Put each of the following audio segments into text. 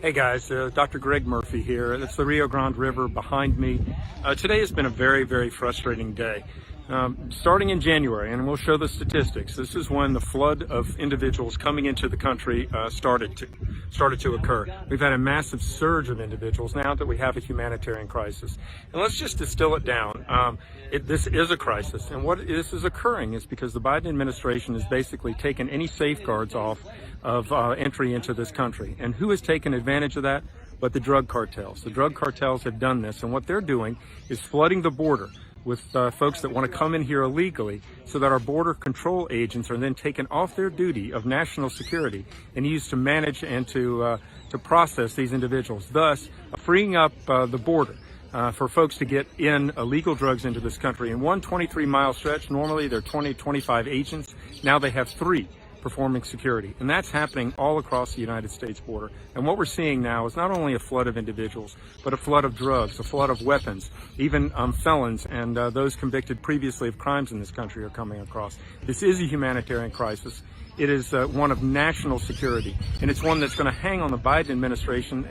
Hey guys, Dr. Greg Murphy here. That's the Rio Grande River behind me. Today has been a very, very frustrating day. Starting in January, and we'll show the statistics, this is when the flood of individuals coming into the country started to occur. We've had a massive surge of individuals now that we have a humanitarian crisis. And let's just distill it down. This is a crisis, and what this is occurring is because the Biden administration has basically taken any safeguards off of entry into this country. And who has taken advantage of that? But the drug cartels. The drug cartels have done this, and what they're doing is flooding the border with folks that want to come in here illegally, so that our border control agents are then taken off their duty of national security and used to manage and to process these individuals, thus freeing up the border for folks to get in illegal drugs into this country. In one 23-mile stretch, normally there are 25 agents. Now they have 3 performing security, and that's happening all across the United States border. And what we're seeing now is not only a flood of individuals, but a flood of drugs, a flood of weapons. Even felons and those convicted previously of crimes in this country are coming across. This is a humanitarian crisis. It is one of national security, and it's one that's going to hang on the Biden administration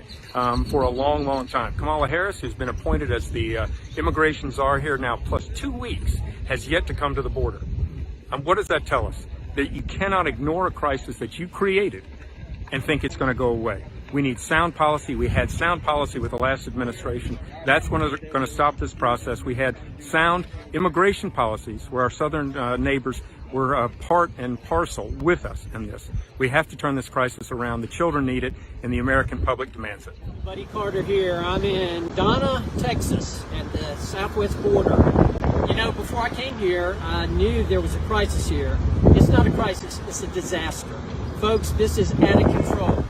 for a long, long time. Kamala Harris, who's been appointed as the immigration czar here now plus 2 weeks, has yet to come to the border. What does that tell us? That you cannot ignore a crisis that you created and think it's going to go away. We need sound policy. We had sound policy with the last administration. That's going to stop this process. We had sound immigration policies where our southern neighbors were part and parcel with us in this. We have to turn this crisis around. The children need it, and the American public demands it. Buddy Carter here. I'm in Donna, Texas, at the southwest border. You know, before I came here, I knew there was a crisis here. It's not a crisis, it's a disaster. Folks, this is out of control.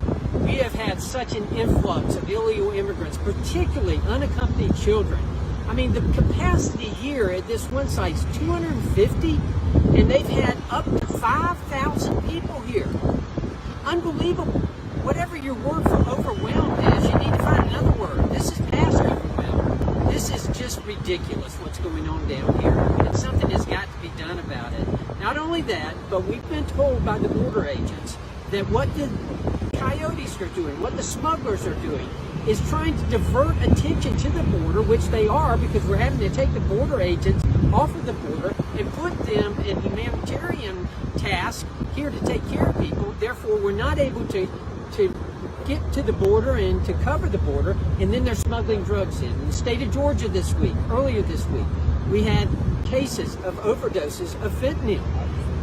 We have had such an influx of illegal immigrants, particularly unaccompanied children. I mean, the capacity here at this one site is 250, and they've had up to 5,000 people here. Unbelievable. Whatever your word for overwhelmed is, you need to find another word. This is past overwhelmed. This is just ridiculous what's going on down here, and something has got to be done about it. Not only that, but we've been told by the border agents that what the coyotes are doing, what the smugglers are doing, is trying to divert attention to the border, which they are, because we're having to take the border agents off of the border and put them in humanitarian tasks here to take care of people. Therefore, we're not able to get to the border and to cover the border, and then they're smuggling drugs in. In the state of Georgia earlier this week, we had cases of overdoses of fentanyl.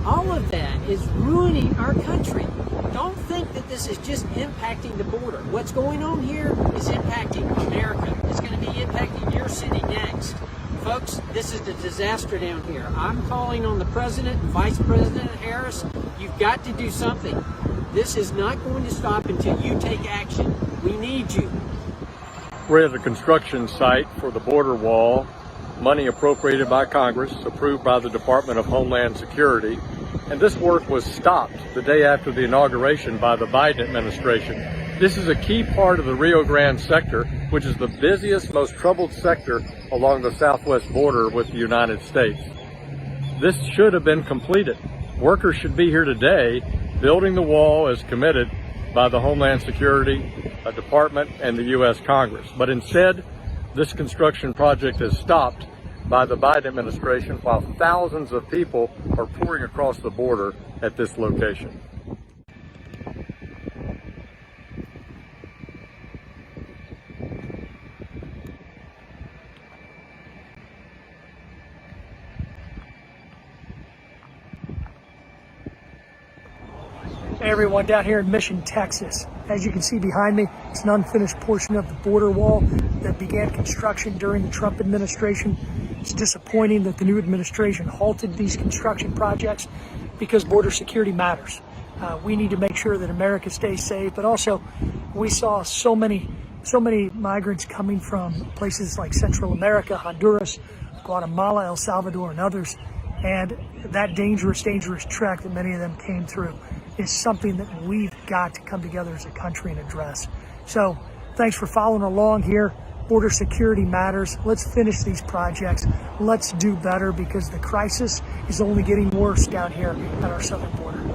All of that is ruining our country. Don't think that this is just impacting the border. What's going on here is impacting America. It's going to be impacting your city next. Folks, this is a disaster down here. I'm calling on the President and Vice President Harris. You've got to do something. This is not going to stop until you take action. We need you. We're at a construction site for the border wall, money appropriated by Congress, approved by the Department of Homeland Security, and this work was stopped the day after the inauguration by the Biden administration. This is a key part of the Rio Grande sector, which is the busiest, most troubled sector along the southwest border with the United States. This should have been completed. Workers should be here today building the wall as committed by the Homeland Security Department and the U.S. Congress. But instead, this construction project is stopped by the Biden administration while thousands of people are pouring across the border at this location. Hey everyone, down here in Mission, Texas. As you can see behind me, it's an unfinished portion of the border wall that began construction during the Trump administration. It's disappointing that the new administration halted these construction projects because border security matters. We need to make sure that America stays safe, but also we saw so many migrants coming from places like Central America, Honduras, Guatemala, El Salvador, and others. And that dangerous trek that many of them came through is something that we've got to come together as a country and address. So thanks for following along here. Border security matters. Let's finish these projects. Let's do better, because the crisis is only getting worse down here at our southern border.